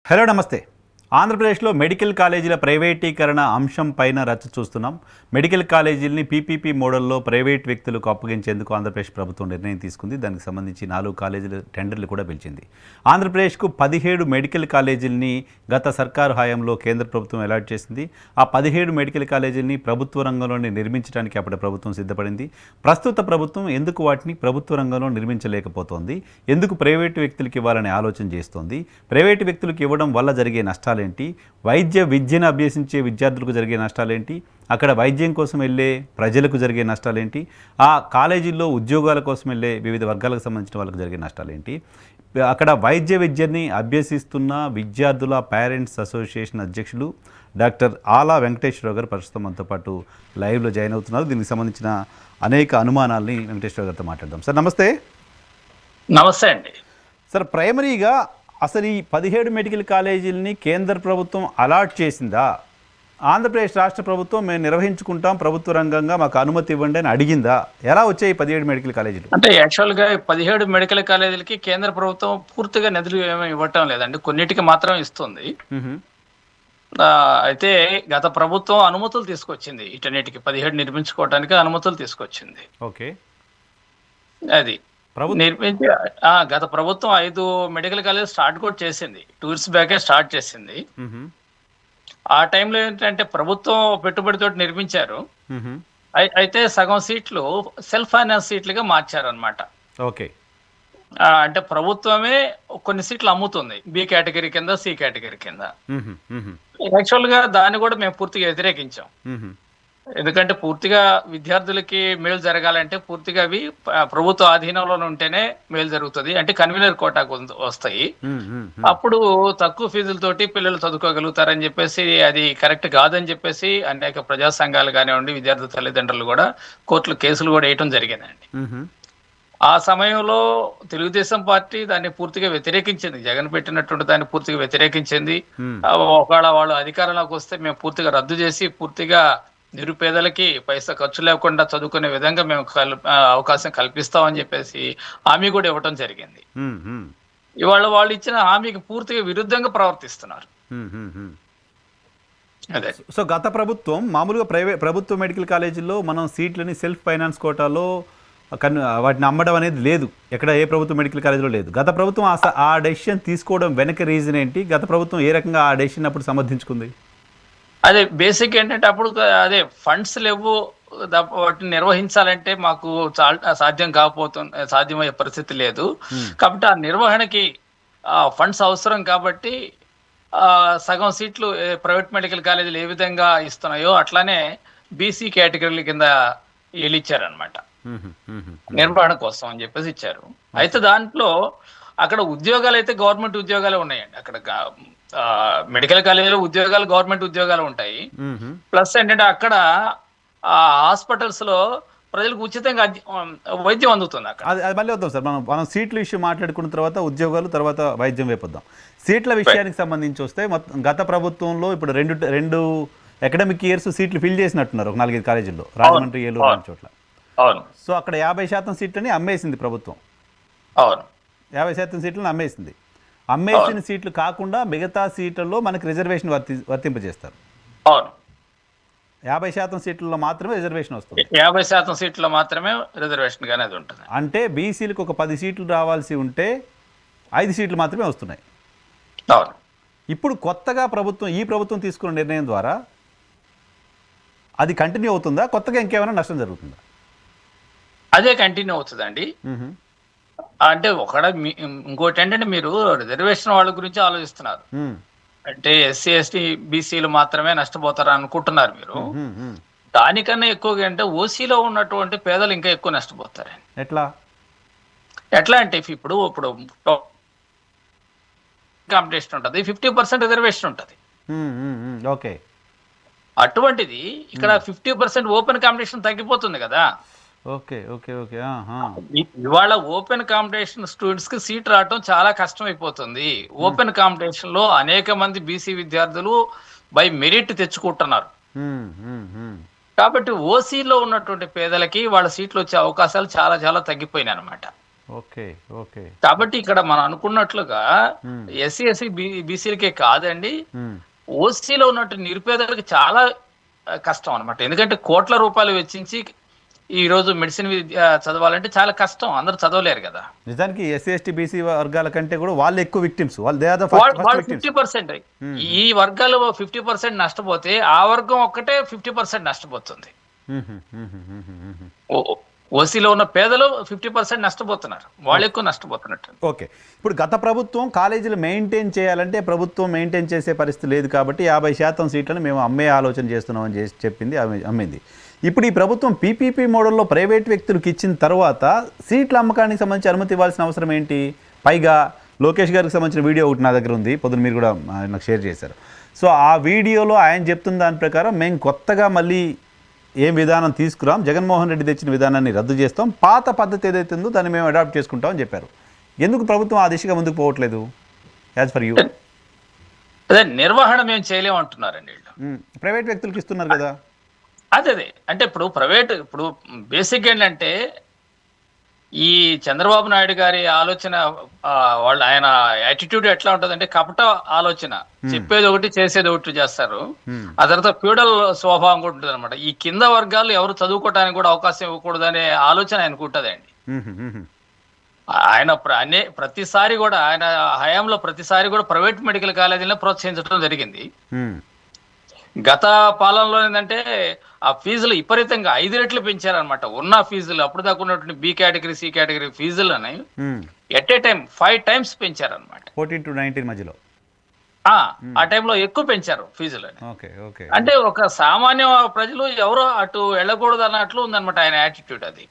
Hello నమస్తే. ఆంధ్రప్రదేశ్లో medical కాలేజీల ప్రైవేటీకరణ అంశం పైన రచ్చ చూస్తున్నాం. మెడికల్ కాలేజీలని పీపీపీ మోడల్లో ప్రైవేట్ వ్యక్తులకు అప్పగించేందుకు ఆంధ్రప్రదేశ్ ప్రభుత్వం నిర్ణయం తీసుకుంది. దానికి సంబంధించి 4 కాలేజీల టెండర్లు కూడా పిలిచింది. ఆంధ్రప్రదేశ్కు 17 మెడికల్ కాలేజీలని గత సర్కారు హయాంలో కేంద్ర ప్రభుత్వం అలాట్ చేసింది. ఆ 17 మెడికల్ కాలేజీలని ప్రభుత్వ రంగంలోనే నిర్మించడానికి అప్పటి ప్రభుత్వం సిద్ధపడింది. ప్రస్తుత ప్రభుత్వం ఎందుకు వాటిని ప్రభుత్వ రంగంలో నిర్మించలేకపోతోంది? ఎందుకు ప్రైవేటు వ్యక్తులకు ఇవ్వాలనే ఆలోచన చేస్తోంది? ప్రైవేటు వ్యక్తులకు ఇవ్వడం వల్ల జరిగే నష్టాలేంటి? వైద్య విద్యను అభ్యసించే విద్యార్థులకు జరిగే నష్టాలేంటి? అక్కడ వైద్యం కోసం వెళ్ళే ప్రజలకు జరిగే నష్టాలేంటి? ఆ కాలేజీల్లో ఉద్యోగాల కోసం వెళ్ళే వివిధ వర్గాలకు సంబంధించిన వాళ్ళకు జరిగే నష్టాలేంటి? అక్కడ వైద్య విద్యని అభ్యసిస్తున్న విద్యార్థుల పేరెంట్స్ అసోసియేషన్ అధ్యక్షులు డాక్టర్ ఆలా వెంకటేశ్వరరావు గారు ప్రస్తుతం మనతో పాటు లైవ్లో జాయిన్ అవుతున్నారు. దీనికి సంబంధించిన అనేక అనుమానాల్ని వెంకటేశ్వరరావు గారితో మాట్లాడదాం. సార్ నమస్తే. నమస్తే అండి. సార్, ప్రైమరీగా అసలు ఈ 17 మెడికల్ కాలేజీలని కేంద్ర ప్రభుత్వం అలాట్ చేసిందా? ఆంధ్రప్రదేశ్ రాష్ట్ర ప్రభుత్వం మేము నిర్వహించుకుంటాం ప్రభుత్వ రంగంగా, మాకు అనుమతి ఇవ్వండి అని అడిగిందా? ఎలా వచ్చాయి 17 మెడికల్ కాలేజీలు? అంటే యాక్చువల్గా 17 మెడికల్ కాలేజీలకి కేంద్ర ప్రభుత్వం పూర్తిగా నిధులు ఏమీ ఇవ్వటం లేదండి, కొన్నిటికి మాత్రం ఇస్తుంది. అయితే గత ప్రభుత్వం అనుమతులు తీసుకొచ్చింది, ఇటన్నిటికి 17 నిర్మించుకోవడానికి అనుమతులు తీసుకొచ్చింది. ఓకే, అది నిర్మించి గత ప్రభుత్వం 5 మెడికల్ కాలేజ్ స్టార్ట్ కూడా చేసింది, 2 years బ్యాకే స్టార్ట్ చేసింది. ఆ టైంలో ఏంటంటే ప్రభుత్వం పెట్టుబడితో నిర్మించారు. అయితే సగం సీట్లు సెల్ఫ్ ఫైనాన్స్ సీట్లుగా మార్చారు అనమాట. ఓకే, అంటే ప్రభుత్వమే కొన్ని సీట్లు అమ్ముతుంది, బి కేటగిరీ కింద, సి కేటగిరీ కింద. యాక్చువల్ గా దాన్ని కూడా మేము పూర్తిగా వ్యతిరేకించాం. ఎందుకంటే పూర్తిగా విద్యార్థులకి మేలు జరగాలంటే పూర్తిగా అవి ప్రభుత్వ ఆధీనంలో ఉంటేనే మేలు జరుగుతుంది. అంటే కన్వీనర్ కోటాకు వస్తాయి, అప్పుడు తక్కువ ఫీజులతోటి పిల్లలు చదువుకోగలుగుతారని చెప్పేసి అది కరెక్ట్ కాదని చెప్పేసి అనేక ప్రజా సంఘాలు కానివ్వండి, విద్యార్థి తల్లిదండ్రులు కూడా కోర్టులో కేసులు కూడా వేయటం జరిగిందండి. ఆ సమయంలో తెలుగుదేశం పార్టీ దాన్ని పూర్తిగా వ్యతిరేకించింది, జగన్ పెట్టినటువంటి దాన్ని పూర్తిగా వ్యతిరేకించింది. ఒకవేళ వాళ్ళు అధికారంలోకి వస్తే మేము పూర్తిగా రద్దు చేసి పూర్తిగా నిరుపేదలకి పైసా ఖర్చు లేకుండా చదువుకునే విధంగా మేము అవకాశం కల్పిస్తామని చెప్పేసి హామీ కూడా ఇవ్వటం జరిగింది. ఇవాళ వాళ్ళు ఇచ్చిన హామీకి పూర్తిగా విరుద్ధంగా ప్రవర్తిస్తున్నారు. అదే. సో గత ప్రభుత్వం మామూలుగా ప్రభుత్వ మెడికల్ కాలేజీల్లో మనం సీట్లని సెల్ఫ్ ఫైనాన్స్ కోటాలో వాటిని అమ్మడం అనేది లేదు, ఎక్కడ ఏ ప్రభుత్వ మెడికల్ కాలేజీలో లేదు. గత ప్రభుత్వం ఆ డెసిషన్ తీసుకోవడం వెనక రీజన్ ఏంటి? గత ప్రభుత్వం ఏ రకంగా ఆ డెసిషన్ అప్పుడు సమర్థించుకుంది? అదే బేసిక్ ఏంటంటే అప్పుడు అదే ఫండ్స్ లేవు, వాటిని నిర్వహించాలంటే మాకు సాధ్యం కాకపోతుంది, సాధ్యమయ్యే పరిస్థితి లేదు. కాబట్టి ఆ నిర్వహణకి ఫండ్స్ అవసరం కాబట్టి సగం సీట్లు ప్రైవేట్ మెడికల్ కాలేజీలు ఏ విధంగా ఇస్తున్నాయో అట్లానే బీసీ కేటగిరీల కింద వీళ్ళు ఇచ్చారనమాట, నిర్వహణ కోసం అని చెప్పేసి ఇచ్చారు. అయితే దాంట్లో అక్కడ ఉద్యోగాలు అయితే గవర్నమెంట్ ఉద్యోగాలే ఉన్నాయండి. అక్కడ మెడికల్ కాలేజీలో ఉద్యోగాలు గవర్నమెంట్ ఉద్యోగాలు ఉంటాయి. ప్లస్ ఏంటంటే అక్కడ హాస్పిటల్స్ లో ప్రజలకు ఉచితంగా వైద్యం అందుతుంది. అక్కడ అది మళ్ళీ వద్దాం సార్, మనం సీట్ల విషయం మాట్లాడుకున్న తర్వాత ఉద్యోగాలు, తర్వాత వైద్యం వైపు. సీట్ల విషయానికి సంబంధించి వస్తే గత ప్రభుత్వంలో ఇప్పుడు రెండు అకాడమిక్ ఇయర్స్ సీట్లు ఫిల్ చేసినట్టున్నారు ఒక 4-5 కాలేజీల్లో, రాజమండ్రి, ఏలూరు లాంటి చోట్ల. అవును. సో అక్కడ 50% సీట్లని అమ్మేసింది ప్రభుత్వం. అవును, 50% సీట్లను అమ్మేసింది. అమ్మేసిన సీట్లు కాకుండా మిగతా సీట్లలో మనకి రిజర్వేషన్ వర్తింపజేస్తారు. అవును, 50% సీట్లలో మాత్రమే రిజర్వేషన్ వస్తుంది. 50% సీట్లలో మాత్రమే రిజర్వేషన్ గానే అది ఉంటుంది. అంటే బీసీలకు ఒక 10 సీట్లు రావాల్సి ఉంటే 5 సీట్లు మాత్రమే వస్తున్నాయి. అవును. ఇప్పుడు కొత్తగా ఈ ప్రభుత్వం తీసుకున్న నిర్ణయం ద్వారా అది కంటిన్యూ అవుతుందా? కొత్తగా ఇంకేమైనా నష్టం జరుగుతుందా? అదే కంటిన్యూ అవుతుందండి. అంటే ఇంకోటి ఏంటంటే మీరు రిజర్వేషన్ వాళ్ళ గురించి ఆలోచిస్తున్నారు, అంటే ఎస్సీ ఎస్టీ బీసీలు మాత్రమే నష్టపోతారు అనుకుంటున్నారు మీరు. దానికన్నా ఎక్కువగా అంటే ఓసీలో ఉన్నటువంటి పేదలు ఇంకా ఎక్కువ నష్టపోతారు. ఎట్లా అంటే ఇప్పుడు కాంపిటీషన్ ఉంటుంది, 50% రిజర్వేషన్ ఉంటుంది. ఓకే, అటువంటిది ఇక్కడ 50% ఓపెన్ కాంపిటీషన్ తగ్గిపోతుంది కదా. Okay okay okay. ఇవాళ ఓపెన్ కాంపిటీషన్ స్టూడెంట్స్ కి సీట్ రావడం చాలా కష్టం అయిపోతుంది. ఓపెన్ కాంపిటీషన్ లో అనేక మంది బీసీ విద్యార్థులు బై మెరిట్ తెచ్చుకుంటున్నారు. కాబట్టి ఓసీలో ఉన్నటువంటి పేదలకి వాళ్ళ సీట్లు వచ్చే అవకాశాలు చాలా చాలా తగ్గిపోయినాయి అనమాట. ఓకే. ఓకే. కాబట్టి ఇక్కడ మనం అనుకున్నట్లుగా ఎస్సీ ఎస్సీ బీసీలకే కాదండి, ఓసీలో ఉన్నట్టు నిరుపేదలకు చాలా కష్టం అన్నమాట. ఎందుకంటే కోట్ల రూపాయలు వెచ్చించి ఈ రోజు మెడిసిన్ విద్య చదవాలంటే చాలా కష్టం, అందరూ చదవలేరు కదా. నిజానికి ఎస్సీ ఎస్టీ బీసీ వర్గాల కంటే కూడా వాళ్ళు ఎక్కువ విక్టిమ్స్, వాళ్ళు దే ఆర్ ద ఫస్ట్ వాళ్ళు విక్టిమ్స్. 50%, ఈ వర్గాలు 50% నష్టపోతే ఆ వర్గం ఒక్కటే 50% నష్టపోతుంది. ఓసీలో ఉన్న పేదలు 50% నష్టపోతున్నారు, వాళ్ళు ఎక్కువ నష్టపోతున్నట్టు. ఓకే. ఇప్పుడు గత ప్రభుత్వం కాలేజీలు మెయింటైన్ చేయాలంటే ప్రభుత్వం మెయింటైన్ చేసే పరిస్థితి లేదు కాబట్టి 50% సీట్లను మేము అమ్మే ఆలోచన చేస్తున్నామని చెప్పింది, అమ్మింది. ఇప్పుడు ఈ ప్రభుత్వం పీపీపీ మోడల్లో ప్రైవేట్ వ్యక్తులకు ఇచ్చిన తర్వాత సీట్ల అమ్మకానికి సంబంధించి అనుమతి ఇవ్వాల్సిన అవసరం ఏంటి? పైగా లోకేష్ గారికి సంబంధించిన వీడియో ఒకటి నా దగ్గర ఉంది, పొద్దున మీరు కూడా నాకు షేర్ చేశారు. సో ఆ వీడియోలో ఆయన చెప్తున్న దాని ప్రకారం మేము కొత్తగా మళ్ళీ ఏం విధానం తీసుకురాం, జగన్మోహన్ రెడ్డి తెచ్చిన విధానాన్ని రద్దు చేస్తాం, పాత పద్ధతి ఏదైతే ఉందో దాన్ని మేము అడాప్ట్ చేసుకుంటామని చెప్పారు. ఎందుకు ప్రభుత్వం ఆ దిశగా ముందుకు పోవట్లేదు? As for you. అదే నిర్వహణ మేము చేయలేమంటున్నారండి వీళ్ళు. ప్రైవేట్ వ్యక్తులకు ఇస్తున్నారు కదా. అదే అంటే ఇప్పుడు బేసిక్ ఏంటంటే ఈ చంద్రబాబు నాయుడు గారి ఆలోచన, ఆయన యాటిట్యూడ్ ఎట్లా ఉంటుందంటే కపట ఆలోచన, చెప్పేది ఒకటి చేసేది ఒకటి చేస్తారు. ఆ తర్వాత ఫ్యూడల్ స్వభావం కూడా ఉంటుంది అనమాట. ఈ కింద వర్గాలు ఎవరు చదువుకోవడానికి కూడా అవకాశం ఇవ్వకూడదు అనే ఆలోచన ఆయనకు ఉంటుందండి. ఆయన ప్రతిసారి కూడా ఆయన హయాంలో ప్రతిసారి కూడా ప్రైవేట్ మెడికల్ కాలేజీలను ప్రోత్సహించడం జరిగింది. గత పాలనలో ఏంటంటే ఆ ఫీజులు విపరీతంగా 5 రెట్లు పెంచారనమాట. ఉన్న ఫీజులు అప్పుడు దాకా ఉన్నటువంటి బి కేటగిరీ సి కేటగిరీ ఫీజులని at a time 5 times పెంచారనమాట. 14 to 19 మధ్యలో ఆ టైంలో ఎక్కువ పెంచారు ఫీజులని. ఓకే. అంటే ఒక సామాన్య ప్రజలు ఎవరో అటు వెళ్ళకూడదు అన్నట్లు ఉందన్నమాట ఆయన యాటిట్యూడ్, అది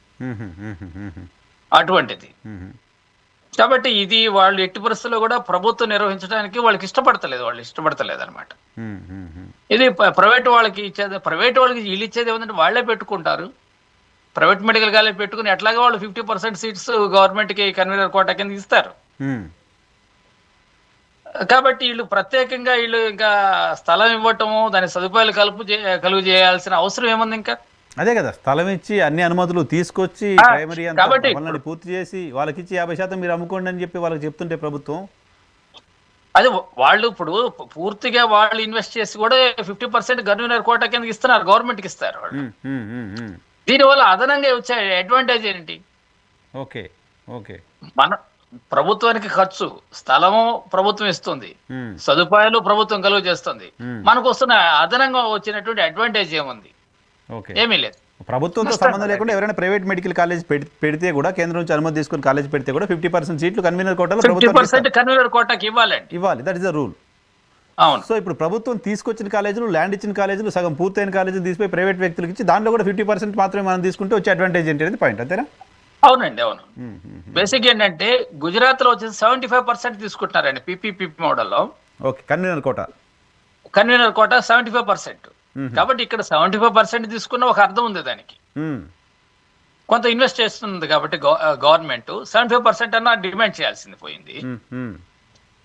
అటువంటిది. కాబట్టి ఇది వాళ్ళు ఎట్టి పరిస్థితుల్లో కూడా ప్రభుత్వం నిర్వహించడానికి వాళ్ళకి ఇష్టపడతలేదు అనమాట. ఇది ప్రైవేట్ వాళ్ళకి ఇచ్చేది, ప్రైవేట్ వాళ్ళకి వీళ్ళు ఇచ్చేది ఏమంటే వాళ్ళే పెట్టుకుంటారు. ప్రైవేట్ మెడికల్ కాలేజ్ పెట్టుకుని ఎట్లాగా వాళ్ళు 50% సీట్స్ గవర్నమెంట్కి కన్వీనర్ కోటా కింద ఇస్తారు. కాబట్టి వీళ్ళు ప్రత్యేకంగా ఇంకా స్థలం ఇవ్వటము, దాని సదుపాయాలు కలుగు చేయాల్సిన అవసరం ఏముంది? ఇంకా అదే కదా, స్థలం ఇచ్చి అన్ని అనుమతులు తీసుకొచ్చి ప్రైమరీ అంతా పూర్తి చేసి వాళ్ళకి ఇచ్చి 50% మీరు అమ్ముకోండి అని చెప్పి వాళ్ళకి చెప్తుంటే ప్రభుత్వం, అది వాళ్ళు ఇప్పుడు పూర్తిగా వాళ్ళు ఇన్వెస్ట్ చేసి కూడా 50% కన్వీనర్ కోటా కింద ఇస్తున్నారు, గవర్నమెంట్కి ఇస్తారు వాళ్ళు. దీనివల్ల అదనంగా వచ్చే అడ్వాంటేజ్ ఏంటి? ఓకే. మన ప్రభుత్వానికి ఖర్చు, స్థలము ప్రభుత్వం ఇస్తుంది, సదుపాయాలు ప్రభుత్వం కలుగు చేస్తుంది. మనకు వస్తున్న అదనంగా వచ్చినటువంటి అడ్వాంటేజ్ ఏముంది? ఏమీ లేదు. ప్రభుత్వంతో సంబంధం లేకుండా ఎవరైనా ప్రైవేట్ మెడికల్ కాలేజ్ పెడితే కూడా, కేంద్రం నుంచి అనుమతి తీసుకుని కాలేజ్ పెడితే కూడా 50% సీట్లు కన్వీనర్ కోటాలో 50% కన్వీనర్ కోటాకి ఇవ్వాలి. That is the rule. అవును. సో ఇప్పుడు ప్రభుత్వం తీసుకొచ్చిన కాలేజీలు, ల్యాండ్ ఇచ్చిన కాలేజీలు, సగం పూర్తయిన కాలేజీలు తీసిపోయి ప్రైవేట్ వ్యక్తులకు ఇచ్చి దాంట్లో కూడా 50% మాత్రమే మనం తీసుకుంటే వచ్చే అడ్వాంటేజ్ ఏంటి అనేది పాయింట్, అంతేనా? అవునండి, అవును. బేసిక్ ఏంటంటే గుజరాత్ లో వచ్చేసి 75% తీసుకుంటున్నారండి పీపీపీ మోడల్లో. ఓకే. Convener quota 75%. కాబట్టి ఇక్కడ 75% తీసుకున్న ఒక అర్థం ఉంది దానికి. కొంత ఇన్వెస్ట్ చేస్తుంది కాబట్టి గవర్నమెంట్ 75% అన్న డిమాండ్ చేయాల్సింది పోయింది.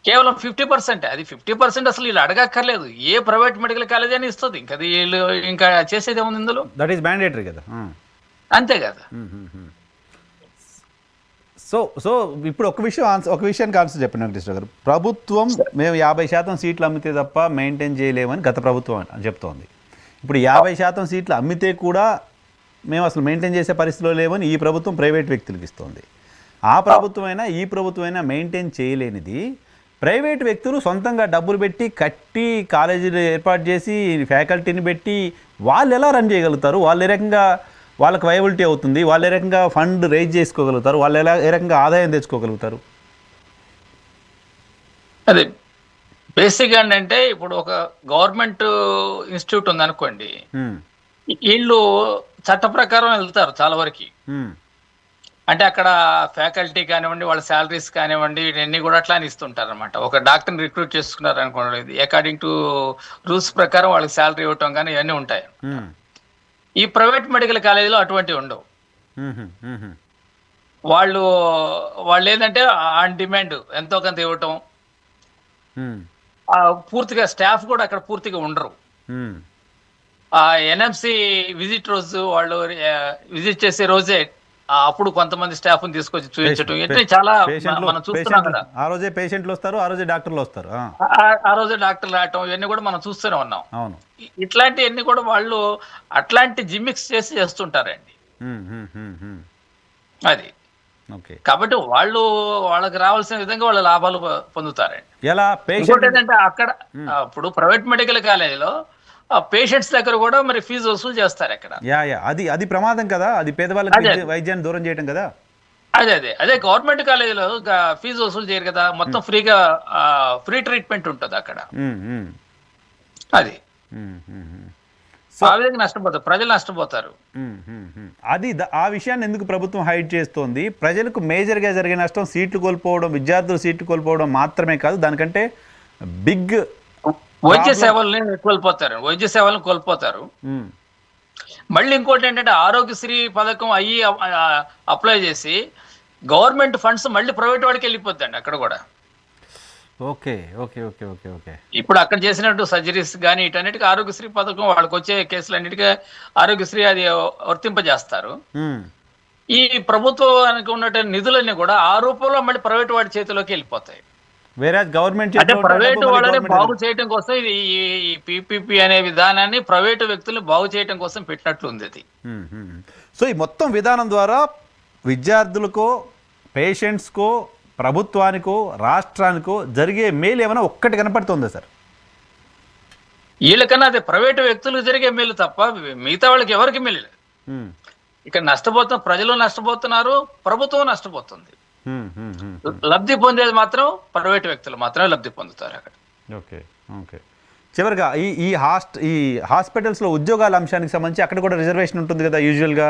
కేవలం 50%. అది 50% అసలు వీళ్ళు అడగక్కర్లేదు, ఏ ప్రైవేట్ మెడికల్ కాలేజ్ అని ఇస్తుంది. ఇంకా వీళ్ళు ఇంకా చేసేది ఏముంది ఇందులో? దట్ ఈస్ మ్యాండేటరీ కదా. అంతే కదా. సో ఇప్పుడు ఒక విషయానికి ఆన్సర్ చెప్పండి వెంకటేశ్వర గారు. ప్రభుత్వం మేము 50% సీట్లు అమ్మితే తప్ప మెయింటైన్ చేయలేమని గత ప్రభుత్వం చెప్తోంది. ఇప్పుడు 50% సీట్లు అమ్మితే కూడా మేము అసలు మెయింటైన్ చేసే పరిస్థితిలో లేవని ఈ ప్రభుత్వం ప్రైవేట్ వ్యక్తులకు ఇస్తోంది. ఆ ప్రభుత్వమైనా ఈ ప్రభుత్వమైనా మెయింటైన్ చేయలేనిది ప్రైవేట్ వ్యక్తులు సొంతంగా డబ్బులు పెట్టి కట్టి కాలేజీలు ఏర్పాటు చేసి ఫ్యాకల్టీని పెట్టి వాళ్ళు ఎలా రన్ చేయగలుగుతారు? వాళ్ళు ఏ రకంగా వాళ్ళకి వైబిలిటీ అవుతుంది? వాళ్ళు ఏ రకంగా ఫండ్ రైజ్ చేసుకోగలుగుతారు? వాళ్ళు ఏ రకంగా ఆదాయం తెచ్చుకోగలుగుతారు? అదే బేసిక్ ఏంటంటే ఇప్పుడు ఒక గవర్నమెంట్ ఇన్స్టిట్యూట్ ఉంది అనుకోండి, వీళ్ళు చట్ట ప్రకారం వెళ్తారు చాలా వరకు. అంటే అక్కడ ఫ్యాకల్టీ కానివ్వండి, వాళ్ళ శాలరీస్ కానివ్వండి, ఇవన్నీ కూడా అట్లా ఇస్తుంటారు అనమాట. ఒక డాక్టర్ని రిక్రూట్ చేసుకున్నారు అనుకోండి, అకార్డింగ్ టు రూల్స్ ప్రకారం వాళ్ళకి శాలరీ ఇవ్వటం కానీ ఇవన్నీ ఉంటాయి. ఈ ప్రైవేట్ మెడికల్ కాలేజీలో అటువంటివి ఉండవు. వాళ్ళు ఏంటంటే ఆన్ డిమాండ్ ఎంతో కొంత ఇవ్వటం, పూర్తిగా స్టాఫ్ కూడా అక్కడ పూర్తిగా ఉండరు. ఎన్ఎంసి విజిట్ రోజు వాళ్ళు విజిట్ చేసే రోజే అప్పుడు కొంతమంది స్టాఫ్ తీసుకొచ్చి చూపించడం ఇట్లా చాలా మనం చూస్తున్నాం కదా. ఆ రోజే పేషెంట్లు వస్తారు, ఆ రోజే డాక్టర్లు వస్తారు. ఆ రోజే డాక్టర్లు రావటం ఇవన్నీ కూడా మనం చూస్తూనే ఉన్నాం. అవును. ఇట్లాంటివన్నీ కూడా వాళ్ళు అట్లాంటి జిమ్మిక్స్ చేసి చేస్తుంటారండి. అది ఓకే. కాబట్టి వాళ్ళకి రావాల్సిన విధంగా వాళ్ళ లాభాలు పొందుతారండి. ఎలా ఇంకోటి ఏంటంటే అక్కడ ఇప్పుడు ప్రైవేట్ మెడికల్ కాలేజీలో పేషెంట్స్ దగ్గర కూడా మరి ఫీజు వసూలు చేస్తారు అక్కడ. అది ప్రమాదం కదా, అది పేదవాళ్ళకి వైద్యాన్ని దూరం చేయడం కదా. అదే గవర్నమెంట్ కాలేజీలో ఫీజు వసూలు చేయరు కదా, మొత్తం ఫ్రీగా ఫ్రీ ట్రీట్మెంట్ ఉంటుంది అక్కడ. అది ఆ విధంగా నష్టపోతారు, ప్రజలు నష్టపోతారు. ఆ విషయాన్ని ఎందుకు ప్రభుత్వం హైడ్ చేస్తోంది? ప్రజలకు మేజర్గా జరిగే నష్టం సీట్లు కోల్పోవడం, విద్యార్థులు సీట్లు కోల్పోవడం మాత్రమే కాదు, దానికంటే బిగ్ వైద్య సేవల్ని కోల్పోతారు. మళ్ళీ ఇంకోటి ఏంటంటే ఆరోగ్యశ్రీ పథకం అప్లై చేసి గవర్నమెంట్ ఫండ్స్ మళ్ళీ ప్రైవేట్ వాడికి వెళ్ళిపోతాయండి అక్కడ కూడా. Okay okay okay okay okay ఇప్పుడు అక్కడ చేసినట్టు సర్జరీస్ కానీ ఇటన్నిటికీ ఆరోగ్యశ్రీ పథకం వాళ్ళకి వచ్చే కేసులన్నిటికీ ఆరోగ్యశ్రీ అది వర్తింపజేస్తారు. ఈ ప్రభుత్వానికి ఉన్న నిధులన్నీ కూడా ఆ రూపంలో మళ్ళీ ప్రైవేట్ వాడి చేతిలోకి వెళ్ళిపోతాయి. వేరే గవర్నమెంట్ అంటే ప్రైవేటు వాళ్ళని బాగు చేయడం కోసం ఈ పిపిపి అనే విధానాన్ని ప్రైవేటు వ్యక్తులను బాగు చేయడం కోసం పెట్టినట్లుంది అది. సో ఈ మొత్తం విధానం ద్వారా విద్యార్థులకో, పేషెంట్స్కో, ప్రభుత్వానికో, రాష్ట్రానికో జరిగే మేలు ఏమైనా ఒక్కటి కనపడుతుందా సార్? వీళ్ళకన్నా అదే ప్రైవేటు వ్యక్తులకు జరిగే మేలు తప్ప మిగతా వాళ్ళకి ఎవరికి మేలు లేదు. ఇక్కడ ప్రజలు నష్టపోతున్నారు, ప్రభుత్వం నష్టపోతుంది. లబ్ధి పొందేది మాత్రం ప్రైవేట్ వ్యక్తులు మాత్రమే లబ్ధి పొందుతారు అక్కడ. ఓకే ఓకే చివరిగా ఈ హాస్పిటల్స్లో ఉద్యోగాల అంశానికి సంబంధించి అక్కడ కూడా రిజర్వేషన్ ఉంటుంది కదా, యూజువల్గా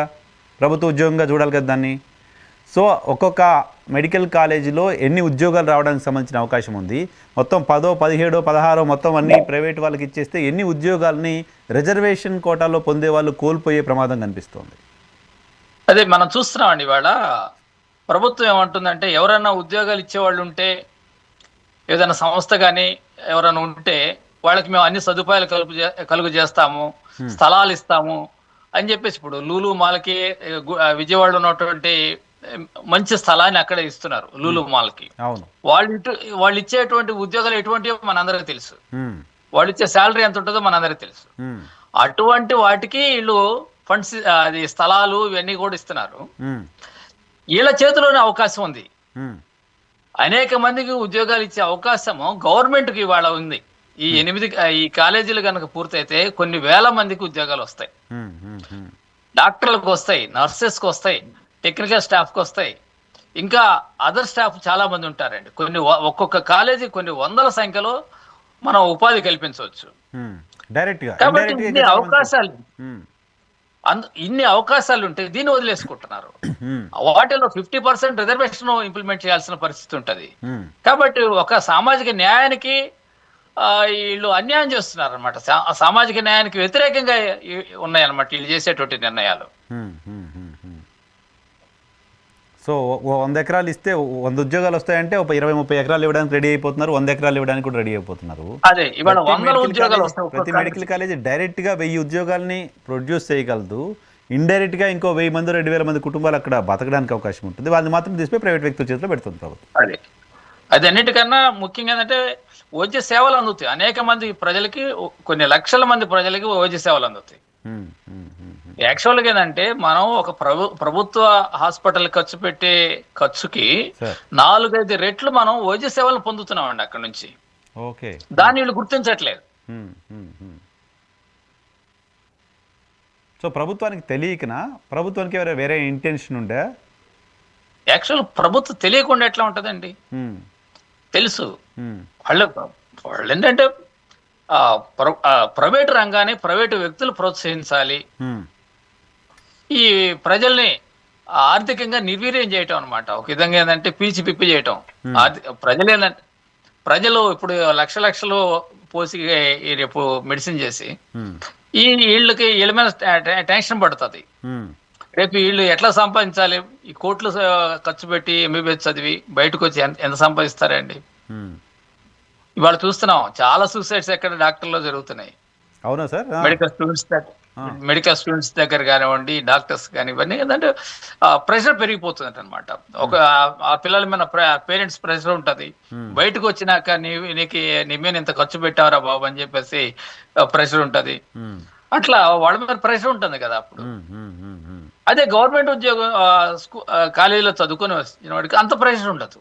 ప్రభుత్వ ఉద్యోగంగా చూడాలి కదా దాన్ని. సో ఒక్కొక్క మెడికల్ కాలేజీలో ఎన్ని ఉద్యోగాలు రావడానికి సంబంధించిన అవకాశం ఉంది? మొత్తం 10, 17, 16 మొత్తం అన్ని ప్రైవేట్ వాళ్ళకి ఇచ్చేస్తే ఎన్ని ఉద్యోగాలని రిజర్వేషన్ కోటాలో పొందే వాళ్ళు కోల్పోయే ప్రమాదం కనిపిస్తోంది? అదే మనం చూస్తున్నామండి. ఇవాళ ప్రభుత్వం ఏమంటుందంటే ఎవరైనా ఉద్యోగాలు ఇచ్చేవాళ్ళు ఉంటే, ఏదైనా సంస్థ కానీ ఎవరైనా ఉంటే వాళ్ళకి మేము అన్ని సదుపాయాలు కలుగు చేస్తాము, స్థలాలు ఇస్తాము అని చెప్పేసి ఇప్పుడు లూలు మాల్కి విజయవాడలో ఉన్నటువంటి మంచి స్థలాన్ని అక్కడే ఇస్తున్నారు లూలు మాల్కి. వాళ్ళు ఇచ్చేటువంటి ఉద్యోగాలు ఎటువంటివో మనందరికీ తెలుసు, వాళ్ళు ఇచ్చే శాలరీ ఎంత ఉంటుందో మనందరికీ తెలుసు. అటువంటి వాటికి వీళ్ళు ఫండ్స్, అది స్థలాలు ఇవన్నీ కూడా ఇస్తున్నారు. వీళ్ళ చేతిలోనే అవకాశం ఉంది. అనేక మందికి ఉద్యోగాలు ఇచ్చే అవకాశము గవర్నమెంట్కి ఇవాళ ఉంది. ఈ కాలేజీలు కనుక పూర్తయితే కొన్ని వేల మందికి ఉద్యోగాలు వస్తాయి. డాక్టర్లకు వస్తాయి, నర్సెస్కి వస్తాయి, టెక్నికల్ స్టాఫ్కి వస్తాయి, ఇంకా అదర్ స్టాఫ్ చాలా మంది ఉంటారండి. ఒక్కొక్క కాలేజీ కొన్ని వందల సంఖ్యలో మనం ఉపాధి కల్పించవచ్చు. కాబట్టి ఇన్ని అవకాశాలు ఉంటే దీన్ని వదిలేసుకుంటున్నారు. వాటిలో 50% రిజర్వేషన్ ఇంప్లిమెంట్ చేయాల్సిన పరిస్థితి ఉంటుంది. కాబట్టి ఒక సామాజిక న్యాయానికి వీళ్ళు అన్యాయం చేస్తున్నారు అనమాట. సామాజిక న్యాయానికి వ్యతిరేకంగా ఉన్నాయన్నమాట వీళ్ళు చేసేటువంటి నిర్ణయాలు. సో 100 ఎకరాలు ఇస్తే 100 ఉద్యోగాలు వస్తాయంటే ఒక 20-30 ఎకరాలు ఇవ్వడానికి రెడీ అయిపోతున్నారు, 100 ఎకరాలు ఇవ్వడానికి కూడా రెడీ అయిపోతున్నారు. అదే ఇవాళ 100 ఉద్యోగాలు వస్తాయి. ప్రతి మెడికల్ కాలేజీ డైరెక్ట్గా 1000 ఉద్యోగాల్ని ప్రొడ్యూస్ చేయగలదు. ఇండైరెక్ట్గా ఇంకో 1000 మంది 2000 మంది కుటుంబాలు అక్కడ బతకడానికి అవకాశం ఉంటుంది. వాళ్ళని మాత్రం తీసుకుని ప్రైవేట్ వ్యక్తుల చేతిలో పెడుతుంది ప్రభుత్వం. అది అన్నిటికన్నా ముఖ్యంగా ఏంటంటే వైద్య సేవలు అందుతాయి. అనేక మంది ప్రజలకి, కొన్ని లక్షల మంది ప్రజలకి వైద్య సేవలు అందుతాయి. యాక్చువల్గా ఏంటంటే మనం ఒక ప్రభుత్వ హాస్పిటల్ ఖర్చు పెట్టే ఖర్చుకి 4-5 రెట్లు మనం వైద్య సేవలు పొందుతున్నామండి అక్కడ నుంచి. దాన్ని వీళ్ళు గుర్తించట్లేదు. సో ప్రభుత్వానికి తెలియకనా, ప్రభుత్వానికి వేరే ఇంటెన్షన్ ఉండే? యాక్చువల్ ప్రభుత్వం తెలియకుండా ఎట్లా ఉంటుందండి, తెలుసు. వాళ్ళు ఏంటంటే ప్రైవేటు రంగాన్ని ప్రైవేటు వ్యక్తులు ప్రోత్సహించాలి, ఈ ప్రజల్ని ఆర్థికంగా నిర్వీర్యం చేయటం అనమాట. ఒక విధంగా ఏంటంటే పీల్చి పిప్పి చేయటం. ప్రజలు ఇప్పుడు లక్షలు పోసి రేపు మెడిసిన్ చేసి వీళ్ళ మీద టెన్షన్ పడుతుంది. రేపు వీళ్ళు ఎట్లా సంపాదించాలి, ఈ కోట్లు ఖర్చు పెట్టి ఎంబీబీఎస్ చదివి బయటకు వచ్చి ఎంత సంపాదిస్తారండి? ఇవాళ చూస్తున్నాం చాలా సూసైడ్స్ ఎక్కడ డాక్టర్లో జరుగుతున్నాయి. అవునా sir? Medical students medical students దగ్గర కానివ్వండి, డాక్టర్స్ కానీ ఇవన్నీ ఏంటంటే ప్రెషర్ పెరిగిపోతుంది అనమాట. ఒక ఆ పిల్లల మీద పేరెంట్స్ ప్రెషర్ ఉంటది. బయటకు వచ్చినాక నీ మీద ఇంత ఖర్చు పెట్టావరా బాబు అని చెప్పేసి ప్రెషర్ ఉంటది. అట్లా వాళ్ళ మీద ప్రెషర్ ఉంటుంది కదా. అప్పుడు అదే గవర్నమెంట్ ఉద్యోగం కాలేజీలో చదువుకొని వచ్చిన వాడికి అంత ప్రెషర్ ఉండదు.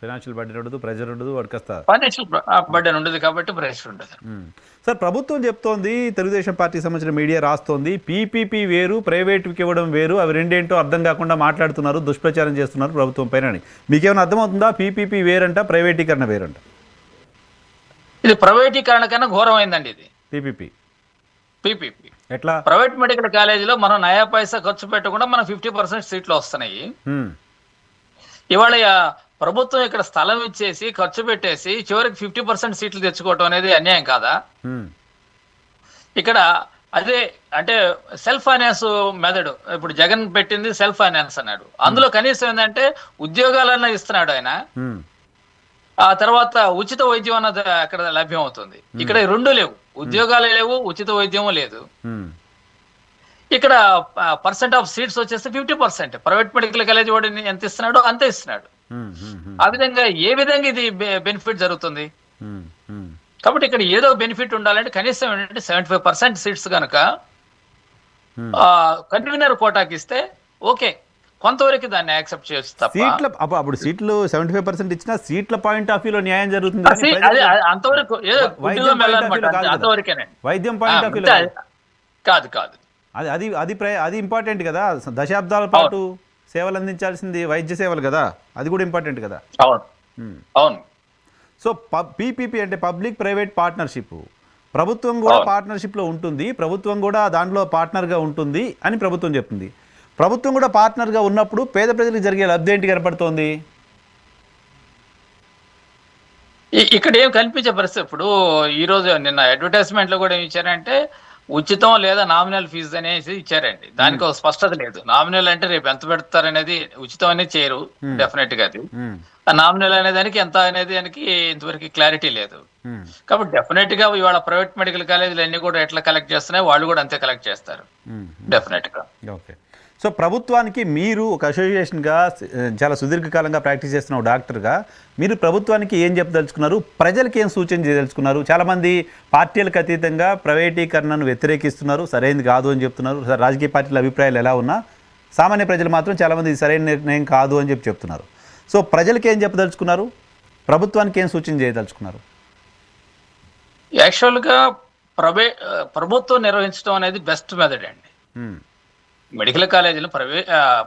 ఫైనాన్షియల్ బర్డెన్ ఉండదు, ప్రెషర్ ఉండదు, వాడికి ఫైనాన్షియల్ బర్డెన్ ఉండదు కాబట్టి ప్రెషర్ ఉండదు. సార్, ప్రభుత్వం చెప్తోంది, తెలుగుదేశం పార్టీకి సంబంధించిన మీడియా రాస్తోంది, పీపీపీ వేరు, ప్రైవేట్కి ఇవ్వడం వేరు, అవి రెండేంటో అర్థం కాకుండా మాట్లాడుతున్నారు, దుష్ప్రచారం చేస్తున్నారు ప్రభుత్వం పైన. మీకేమైనా అర్థమవుతుందా? పీపీపీ వేరంట, ప్రైవేటీకరణ వేరంట. ఇది ప్రైవేటీకరణ కన్నా ఘోరమైందండి ఇది పీపీపీ. ఎట్లా? ప్రైవేట్ మెడికల్ కాలేజీలో మనం నయా పైసా ఖర్చు పెట్టకుండా మనం 50% సీట్లు వస్తున్నాయి. ఇవాళ ప్రభుత్వం ఇక్కడ స్థలం ఇచ్చేసి ఖర్చు పెట్టేసి చివరికి 50% సీట్లు తెచ్చుకోవటం అనేది అన్యాయం కాదా? ఇక్కడ అదే అంటే సెల్ఫ్ ఫైనాన్స్ మెథడ్ ఇప్పుడు జగన్ పెట్టింది సెల్ఫ్ ఫైనాన్స్ అన్నాడు. అందులో కనీసం ఏంటంటే ఉద్యోగాలన్నా ఇస్తున్నాడు ఆయన. ఆ తర్వాత ఉచిత వైద్యం అన్నది అక్కడ లభ్యం అవుతుంది. ఇక్కడ రెండు లేవు, ఉద్యోగాలు లేవు, ఉచిత వైద్యము లేదు. ఇక్కడ పర్సెంట్ ఆఫ్ సీట్స్ వచ్చేసి 50%. ప్రైవేట్ మెడికల్ కాలేజ్ వాడు ఎంత ఇస్తున్నాడో అంతే ఇస్తున్నాడు. ఆ విధంగా ఏ విధంగా ఇది బెనిఫిట్ జరుగుతుంది? కాబట్టి ఇక్కడ ఏదో బెనిఫిట్ ఉండాలంటే కనీసం ఏంటంటే 75% సీట్స్ కనుక కన్వీనర్ కోటాకి ఇస్తే ఓకే, కొంతవరకు దాన్ని యాక్సెప్ట్ చేస్తా. అప్పుడు సీట్లు 75% ఇచ్చినా సీట్ల పాయింట్ ఆఫ్ వ్యూలో న్యాయం జరుగుతుంది. అంతవరకు అంతవరకేనండి. వైద్యం పాయింట్ ఆఫ్ వ్యూ కాదు కాదు. అది ఇంపార్టెంట్ కదా. దశాబ్దాల పాటు సేవలు అందించాల్సింది వైద్య సేవలు కదా, అది కూడా ఇంపార్టెంట్ కదా. అవును. సో పీపీపీ అంటే పబ్లిక్ ప్రైవేట్ పార్ట్నర్షిప్. ప్రభుత్వం కూడా పార్ట్నర్షిప్లో ఉంటుంది, ప్రభుత్వం కూడా దాంట్లో పార్ట్నర్గా ఉంటుంది అని ప్రభుత్వం చెప్తుంది. ప్రభుత్వం కూడా పార్ట్నర్గా ఉన్నప్పుడు పేద ప్రజలకు జరిగే లబ్ధి ఏంటి కనపడుతోంది? ఇక్కడ ఏం కనిపించే పరిస్థితి. ఇప్పుడు ఈ రోజు నిన్న అడ్వర్టైజ్మెంట్ లో కూడా ఏమి ఇచ్చారంటే ఉచితం లేదా నామినల్ ఫీజు అనేసి ఇచ్చారండి. దానికి ఒక స్పష్టత లేదు. నామినల్ అంటే రేపు ఎంత పెడతారనేది, ఉచితం అనేది చేయరు డెఫినెట్ గా. అది నామినల్ అనే దానికి ఎంత అనేది దానికి ఇంతవరకు క్లారిటీ లేదు. కాబట్టి డెఫినెట్ గా ఇవాళ ప్రైవేట్ మెడికల్ కాలేజీలు అన్ని కూడా ఎట్లా కలెక్ట్ చేస్తున్నాయి, వాళ్ళు కూడా అంతే కలెక్ట్ చేస్తారు డెఫినెట్ గా. ఓకే. సో ప్రభుత్వానికి మీరు ఒక అసోసియేషన్గా చాలా సుదీర్ఘకాలంగా ప్రాక్టీస్ చేస్తున్న డాక్టర్గా మీరు ప్రభుత్వానికి ఏం చెప్పదలుచుకున్నారు? ప్రజలకు ఏం సూచన చేయదలుచుకున్నారు? చాలామంది పార్టీలకు అతీతంగా ప్రైవేటీకరణను వ్యతిరేకిస్తున్నారు, సరైనది కాదు అని చెప్తున్నారు. రాజకీయ పార్టీల అభిప్రాయాలు ఎలా ఉన్నా సామాన్య ప్రజలు మాత్రం చాలామంది ఇది సరైన నిర్ణయం కాదు అని చెప్తున్నారు. సో ప్రజలకు ఏం చెప్పదలుచుకున్నారు? ప్రభుత్వానికి ఏం సూచన చేయదలుచుకున్నారు? యాక్చువల్గా ప్రభుత్వం నిర్వహించడం అనేది బెస్ట్ మెథడ్ అండి. మెడికల్ కాలేజీలు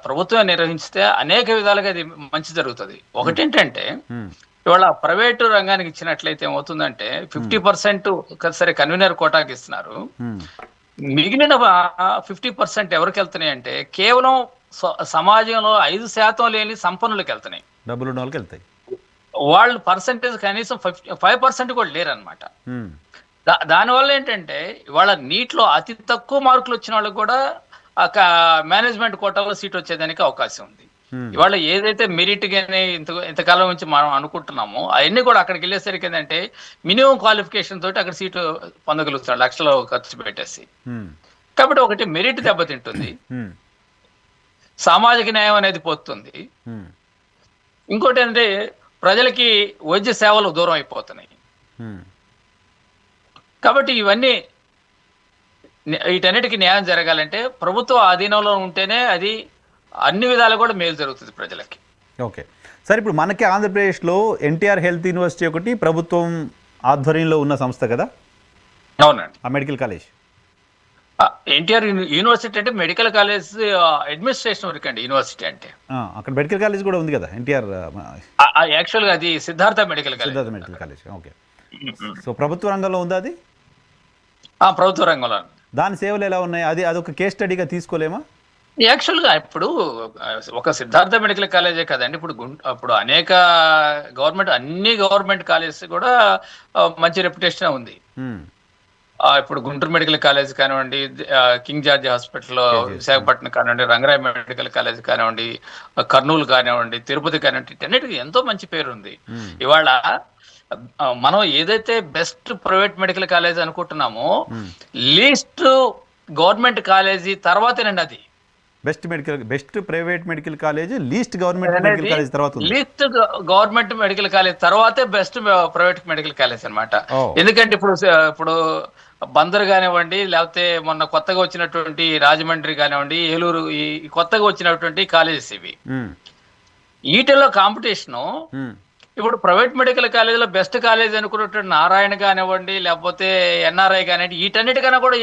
ప్రభుత్వం నిర్వహించితే అనేక విధాలుగా అది మంచి జరుగుతుంది. ఒకటేంటంటే ఇవాళ ప్రైవేటు రంగానికి ఇచ్చినట్లయితే ఏమవుతుందంటే 50% సరే కన్వీనర్ కోటాకి ఇస్తున్నారు, మిగిలిన 50% ఎవరికి వెళ్తున్నాయి అంటే కేవలం సమాజంలో 5% లేని సంపన్నులకు వెళ్తున్నాయి, డబ్బులు ఉన్న వాళ్ళకి వెళ్తాయి. వాళ్ళు పర్సెంటేజ్ కనీసం 5% కూడా లేరనమాట. దానివల్ల ఏంటంటే ఇవాళ నీట్లో అతి తక్కువ మార్కులు వచ్చిన వాళ్ళకి కూడా మేనేజ్మెంట్ కోటాలో సీట్ వచ్చేదానికి అవకాశం ఉంది. ఇవాళ ఏదైతే మెరిట్ గానే ఇంతకాలం నుంచి మనం అనుకుంటున్నామో అవన్నీ కూడా అక్కడికి వెళ్ళేసరికి ఏంటంటే మినిమం క్వాలిఫికేషన్ తోటి అక్కడ సీటు పొందగలుగుతాడు లక్షలు ఖర్చు పెట్టేసి. కాబట్టి ఒకటి మెరిట్ దెబ్బతింటుంది, సామాజిక న్యాయం అనేది పోతుంది. ఇంకోటి ఏంటంటే ప్రజలకి వైద్య సేవలు దూరం అయిపోతున్నాయి. కాబట్టి ఇవన్నీ వీటన్నిటికీ న్యాయం జరగాలంటే ప్రభుత్వ ఆధీనంలో ఉంటేనే అది అన్ని విధాలు కూడా మేలు జరుగుతుంది ప్రజలకి. ఓకే సార్, ఇప్పుడు మనకి ఆంధ్రప్రదేశ్లో ఎన్టీఆర్ హెల్త్ యూనివర్సిటీ ఒకటి ప్రభుత్వం ఆధ్వర్యంలో ఉన్న సంస్థ కదా? అవునండి. ఆ మెడికల్ కాలేజ్ ఎన్టీఆర్ యూనివర్సిటీ అంటే మెడికల్ కాలేజ్ అడ్మినిస్ట్రేషన్ వరకు అండి. యూనివర్సిటీ అంటే అక్కడ మెడికల్ కాలేజ్ కూడా ఉంది కదా ఎన్టీఆర్. యాక్చువల్గా అది Siddhartha medical college. Okay. So ప్రభుత్వ రంగంలో ఉందా అది? ప్రభుత్వ రంగంలో. దాని సేవలు ఎలా ఉన్నాయి? అదొక కేస్ స్టడీగా తీసుకోలేమా? యాక్చువల్గా ఇప్పుడు ఒక సిద్ధార్థ మెడికల్ కాలేజే కదండి, ఇప్పుడు అనేక అన్ని గవర్నమెంట్ కాలేజెస్ కూడా మంచి రెప్యుటేషన్ ఉంది. ఇప్పుడు గుంటూరు మెడికల్ కాలేజ్ కానివ్వండి, కింగ్ జార్జ్ హాస్పిటల్ విశాఖపట్నం కానివ్వండి, రంగరాయ్ మెడికల్ కాలేజ్ కానివ్వండి, కర్నూలు కానివ్వండి, తిరుపతి కానివ్వండి, అన్నిటికీ ఎంతో మంచి పేరు ఉంది. ఇవాళ మనం ఏదైతే బెస్ట్ ప్రైవేట్ మెడికల్ కాలేజ్ అనుకుంటున్నామో లీస్ట్ గవర్నమెంట్ కాలేజీ తర్వాతేనండి అది. Best private medical college least government medical college తర్వాత ఉంది. లీస్ట్ గవర్నమెంట్ మెడికల్ కాలేజ్ తర్వాతే బెస్ట్ ప్రైవేట్ మెడికల్ కాలేజ్ అన్నమాట. ఎందుకంటే ఇప్పుడు బందర్ కానివ్వండి, లేకపోతే మొన్న కొత్తగా వచ్చినటువంటి రాజమండ్రి కానివ్వండి, ఏలూరు, ఈ కొత్తగా వచ్చినటువంటి కాలేజెస్ ఇవి. వీటిల్లో కాంపిటీషను ఇప్పుడు ప్రైవేట్ మెడికల్ కాలేజీలో బెస్ట్ కాలేజ్ అనుకున్నటువంటి నారాయణ కానివ్వండి, లేకపోతే ఎన్ఆర్ఐ కానివ్వండి, వీటన్నిటికన్నా కూడా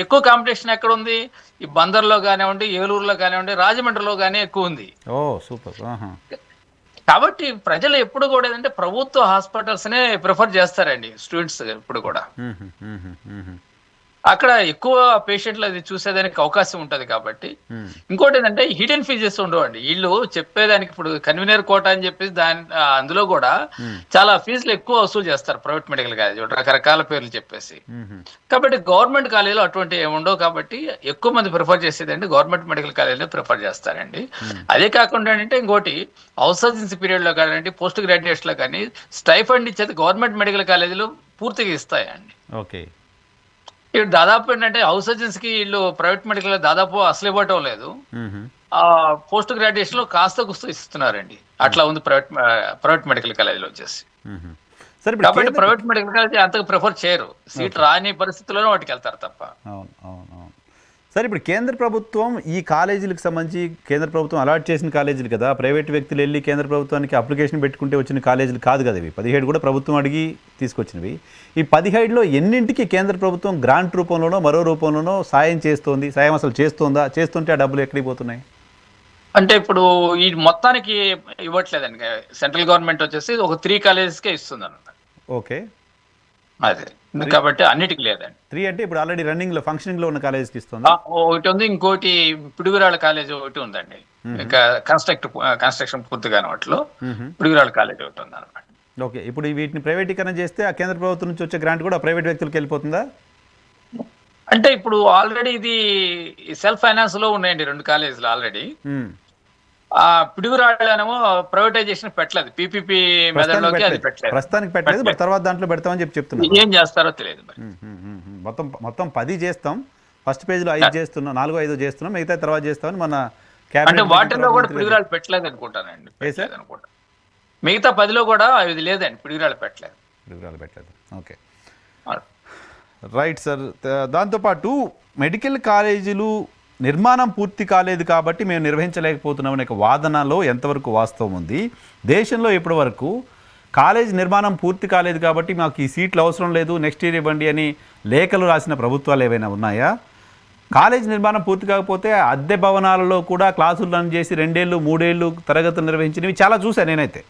ఎక్కువ కాంపిటీషన్ ఎక్కడ ఉంది? ఈ బందర్లో కానివ్వండి, ఏలూరులో కానివ్వండి, రాజమండ్రిలో కానీ ఎక్కువ ఉంది. ఓ సూపర్. కాబట్టి ప్రజలు ఎప్పుడు కూడా ఏంటంటే ప్రభుత్వ హాస్పిటల్స్ నే ప్రిఫర్ చేస్తారండి స్టూడెంట్స్ ఎప్పుడు కూడా. అక్కడ ఎక్కువ పేషెంట్లు అది చూసేదానికి అవకాశం ఉంటది కాబట్టి. ఇంకోటి ఏంటంటే హిడెన్ ఫీజెస్ ఉండవండి. వీళ్ళు చెప్పేదానికి ఇప్పుడు కన్వీనర్ కోట అని చెప్పేసి అందులో కూడా చాలా ఫీజులు ఎక్కువ వసూలు చేస్తారు ప్రైవేట్ మెడికల్ కాలేజ్, రకరకాల పేర్లు చెప్పేసి. కాబట్టి గవర్నమెంట్ కాలేజీలో అటువంటి ఏమి ఉండవు కాబట్టి ఎక్కువ మంది ప్రిఫర్ చేసేదండి గవర్నమెంట్ మెడికల్ కాలేజీలో ప్రిఫర్ చేస్తారండి. అదే కాకుండా అంటే ఇంకోటి హౌస్ సర్జన్సీ పీరియడ్ లో కానీ పోస్ట్ గ్రాడ్యుయేట్స్ లో కానీ స్టైఫండ్ ఇచ్చేది గవర్నమెంట్ మెడికల్ కాలేజీలు పూర్తిగా ఇస్తాయండి. ఓకే. ఇప్పుడు దాదాపు ఏంటంటే హౌస్ సర్జన్స్ కి వీళ్ళు ప్రైవేట్ మెడికల్ దాదాపు అసలు ఇవ్వటం లేదు. పోస్ట్ గ్రాడ్యుయేషన్ లో కాస్త గుస్తూ ఇస్తున్నారండి. అట్లా ఉంది ప్రైవేట్ మెడికల్ కాలేజీలో వచ్చేసి. కాబట్టి ప్రైవేట్ మెడికల్ కాలేజీ అంతగా ప్రిఫర్ చేయరు, సీట్ రాని పరిస్థితుల్లోనే వాటికి వెళ్తారు తప్ప. సరే, ఇప్పుడు కేంద్ర ప్రభుత్వం ఈ కాలేజీలకు సంబంధించి కేంద్ర ప్రభుత్వం అలాట్ చేసిన కాలేజీలు కదా, ప్రైవేట్ వ్యక్తులు వెళ్ళి కేంద్ర ప్రభుత్వానికి అప్లికేషన్ పెట్టుకుంటే వచ్చిన కాలేజీలు కాదు కదా ఇవి. 17 కూడా ప్రభుత్వం అడిగి తీసుకొచ్చినవి. ఈ 17లో ఎన్నింటికి కేంద్ర ప్రభుత్వం గ్రాంట్ రూపంలోనో మరో రూపంలోనో సాయం చేస్తోంది? సాయం అసలు చేస్తుందా? చేస్తుంటే ఆ డబ్బులు ఎక్కడికి పోతున్నాయి? అంటే ఇప్పుడు ఈ మొత్తానికి ఇవ్వట్లేదండి. సెంట్రల్ గవర్నమెంట్ వచ్చేసి ఒక 3 కాలేజెస్కే ఇస్తుంది అన్నమాట. ఓకే, అదే కాబట్టి అన్నిటికీ లేదండి. 3 అంటే ఇప్పుడు ఆల్రెడీ రన్నింగ్ లో ఫంక్షనింగ్ లో ఉన్న కాలేజెస్కి ఇస్తుంది. ఒకటి ఉంది, ఇంకోటి పిడుగురాళ్ళ కాలేజ్ ఒకటి ఉందండి. ఇంకా కన్స్ట్రక్షన్ పూర్తిగానే వాటిలో పిడుగురాళ్ళ కాలేజ్ ఒకటి ఉంది అనమాట. ఓకే, ఇప్పుడు వీటిని ప్రైవేటీకరణ చేస్తే ఆ కేంద్ర ప్రభుత్వం నుంచి వచ్చే గ్రాంట్ కూడా ప్రైవేట్ వ్యక్తులకు వెళ్ళిపోతుందా? అంటే ఇప్పుడు ఆల్రెడీ ఇది సెల్ఫ్ ఫైనాన్స్ లో ఉన్నాయండి 2 కాలేజీలు ఆల్రెడీ. ఆ పిడుగురాళ్ళనేమో ప్రైవేటైజేషన్ పెట్టలేదు, పీపీపీ మెథడ్లోకి అది పెట్టలేదు, ప్రస్తుతానికి పెట్టలేదు. తర్వాత దాంట్లో పెడతామని చెప్తున్నారు. ఏం చేస్తారో తెలియదు. మొత్తం 10 చేస్తాం, ఫస్ట్ పేజ్ లో 5 చేస్తున్నాం, 4, 5 చేస్తున్నాం, మిగతా తర్వాత చేస్తామని మన అంటే వాటిల్లో కూడా పిడుగురాళ్ళు పెట్టలేదు అనుకుంటానండి. అనుకుంటా మిగతా 10లో కూడా ఇది లేదండి, పిడుగురాళ్ళు పెట్టలేదు. Okay, right sir. దాంతోపాటు మెడికల్ కాలేజీలు నిర్మాణం పూర్తి కాలేదు కాబట్టి మేము నిర్వహించలేకపోతున్నాం అనే వాదనలో ఎంతవరకు వాస్తవం ఉంది? దేశంలో ఇప్పటి వరకు కాలేజ్ నిర్మాణం పూర్తి కాలేదు కాబట్టి మాకు ఈ సీట్లు అవసరం లేదు, నెక్స్ట్ ఇయర్ ఇవ్వండి అని లేఖలు రాసిన ప్రభుత్వాలు ఏవైనా ఉన్నాయా? కాలేజ్ నిర్మాణం పూర్తి కాకపోతే అద్దె భవనాలలో కూడా క్లాసులు రన్ చేసి 2 ఏళ్ళు 3 ఏళ్ళు తరగతులు నిర్వహించినవి చాలా చూశాను నేనైతే.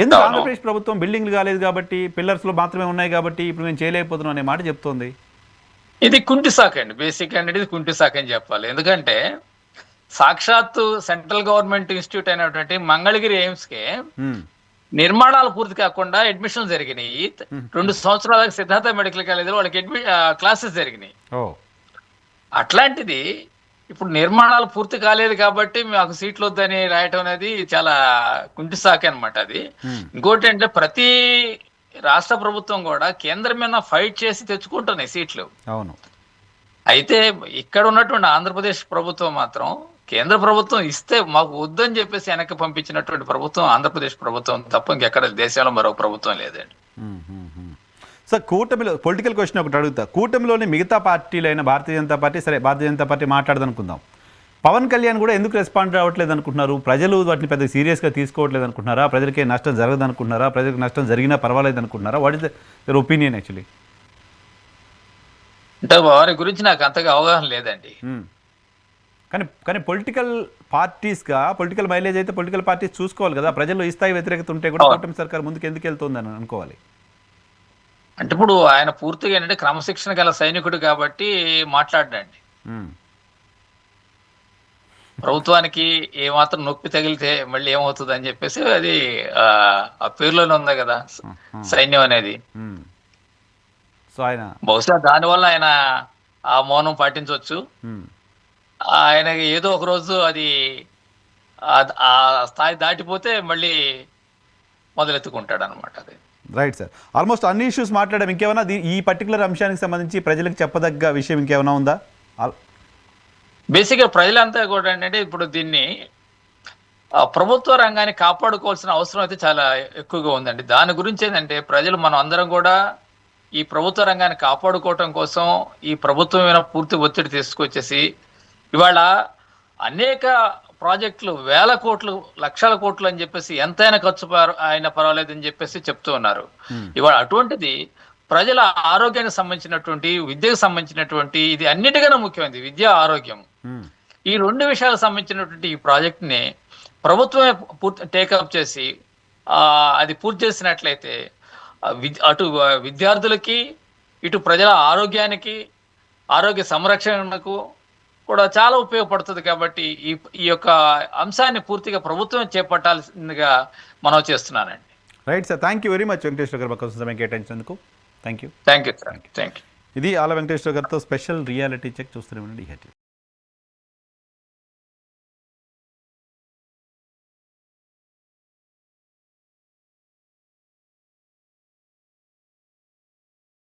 ఎందుకు ఆంధ్రప్రదేశ్ ప్రభుత్వం బిల్డింగ్లు కాలేదు కాబట్టి, పిల్లర్స్లో మాత్రమే ఉన్నాయి కాబట్టి ఇప్పుడు మేము చేయలేకపోతున్నాం అనే మాట చెప్తోంది? ఇది కుంటి సాక్ అండి, బేసిక్ అనేది కుంటి సాక్ అని చెప్పాలి. ఎందుకంటే సాక్షాత్తు సెంట్రల్ గవర్నమెంట్ ఇన్స్టిట్యూట్ అయినటువంటి మంగళగిరి ఎయిమ్స్ కి నిర్మాణాలు పూర్తి కాకుండా అడ్మిషన్లు జరిగినాయి. 2 సంవత్సరాలకు సిద్ధార్థ మెడికల్ కాలేజీలో వాళ్ళకి క్లాసెస్ జరిగినాయి. అట్లాంటిది ఇప్పుడు నిర్మాణాలు పూర్తి కాలేదు కాబట్టి మాకు సీట్లు వద్దని రాయటం అనేది చాలా కుంటి సాకే అనమాట అది. ఇంకోటి అంటే ప్రతి రాష్ట్ర ప్రభుత్వం కూడా కేంద్రం మీద ఫైట్ చేసి తెచ్చుకుంటున్నాయి సీట్లు. అవును. అయితే ఇక్కడ ఉన్నటువంటి ఆంధ్రప్రదేశ్ ప్రభుత్వం మాత్రం కేంద్ర ప్రభుత్వం ఇస్తే మాకు వద్దని చెప్పేసి వెనక్కి పంపించినటువంటి ప్రభుత్వం ఆంధ్రప్రదేశ్ ప్రభుత్వం తప్ప ఇంకెక్కడ దేశంలో మరో ప్రభుత్వం లేదండి. సార్, కూటమిలో పొలిటికల్ క్వశ్చన్ ఒకటి అడుగుతా. కూటమిలోని మిగతా పార్టీలైన భారతీయ జనతా పార్టీ, సరే భారతీయ జనతా పార్టీ మాట్లాడదనుకుందాం, పవన్ కళ్యాణ్ కూడా ఎందుకు రెస్పాండ్ అవ్వట్లేదు అనుకుంటున్నారు? ప్రజలు వాటిని పెద్ద సీరియస్గా తీసుకోవట్లేదు అనుకుంటున్నారా? ప్రజలకి నష్టం జరగదు అనుకుంటున్నారా? ప్రజలకు నష్టం జరిగినా పర్వాలేదు అనుకుంటున్నారా? What is there opinion actually? అంటే వారి గురించి నాకు అంతగా అవగాహన లేదండి. కానీ పొలిటికల్ పార్టీస్గా పొలిటికల్ మైలేజ్ అయితే పొలిటికల్ పార్టీస్ చూసుకోవాలి కదా. ప్రజల్లో ఈ స్థాయి వ్యతిరేకత ఉంటే కూడా కూటమి సర్కార్ ముందుకు ఎందుకు వెళ్తుందని అనుకోవాలి. అంటే ఇప్పుడు ఆయన పూర్తిగా ఏంటంటే క్రమశిక్షణ గల సైనికుడు కాబట్టి మాట్లాడండి. ప్రభుత్వానికి ఏమాత్రం నొప్పి తగిలితే మళ్ళీ ఏమవుతుంది అని చెప్పేసి అది ఆ పేరులోనే ఉంది కదా సైన్యం అనేది. సో ఆయన బహుశా దానివల్ల ఆయన ఆ మౌనం పాటించవచ్చు. ఆయనకి ఏదో ఒక రోజు అది ఆ స్థాయి దాటిపోతే మళ్ళీ మొదలెత్తుకుంటాడు అనమాట. అది రైట్ సార్. ఆల్మోస్ట్ అన్ని ఇష్యూస్ మాట్లాడాం. ఇంకేమైనా ఈ పర్టికులర్ అంశానికి సంబంధించి ప్రజలకు చెప్పదగ్గ విషయం ఇంకేమైనా ఉందా? బేసిక్గా ప్రజలంతా కూడా ఏంటంటే ఇప్పుడు దీన్ని ప్రభుత్వ రంగాన్ని కాపాడుకోవాల్సిన అవసరం అయితే చాలా ఎక్కువగా ఉందండి. దాని గురించి ఏంటంటే ప్రజలు మనం అందరం కూడా ఈ ప్రభుత్వ రంగాన్ని కాపాడుకోవటం కోసం ఈ ప్రభుత్వం మీద పూర్తి ఒత్తిడి తీసుకొచ్చేసి ఇవాళ అనేక ప్రాజెక్టులు వేల కోట్లు లక్షల కోట్లు అని చెప్పేసి ఎంతైనా ఖర్చు అయినా పర్వాలేదు అని చెప్పేసి చెప్తూ ఉన్నారు. ఇవాళ అటువంటిది ప్రజల ఆరోగ్యానికి సంబంధించినటువంటి విద్యకు సంబంధించినటువంటి ఇది అన్నిటికన్నా ముఖ్యమైనది విద్య ఆరోగ్యం. ఈ రెండు విషయాలకు సంబంధించినటువంటి ఈ ప్రాజెక్ట్ని ప్రభుత్వమే పూర్తి టేకప్ చేసి అది పూర్తి చేసినట్లయితే అటు విద్యార్థులకి ఇటు ప్రజల ఆరోగ్యానికి ఆరోగ్య సంరక్షణకు కూడా చాలా ఉపయోగపడుతుంది. కాబట్టి ఈ యొక్క అంశాన్ని పూర్తిగా ప్రభుత్వం చేపట్టాల్సిందిగా మనం చేస్తున్నానండి. Right sir, thank you very much Venkateswara గారు మాకు సమయం కేటాయించినందుకు. Thank you. Thank you sir. Thank you. ఇది ఆల వెంకటేశ్వర గారితో స్పెషల్ రియాలిటీ చెక్ చూస్తూనే ఉండండి.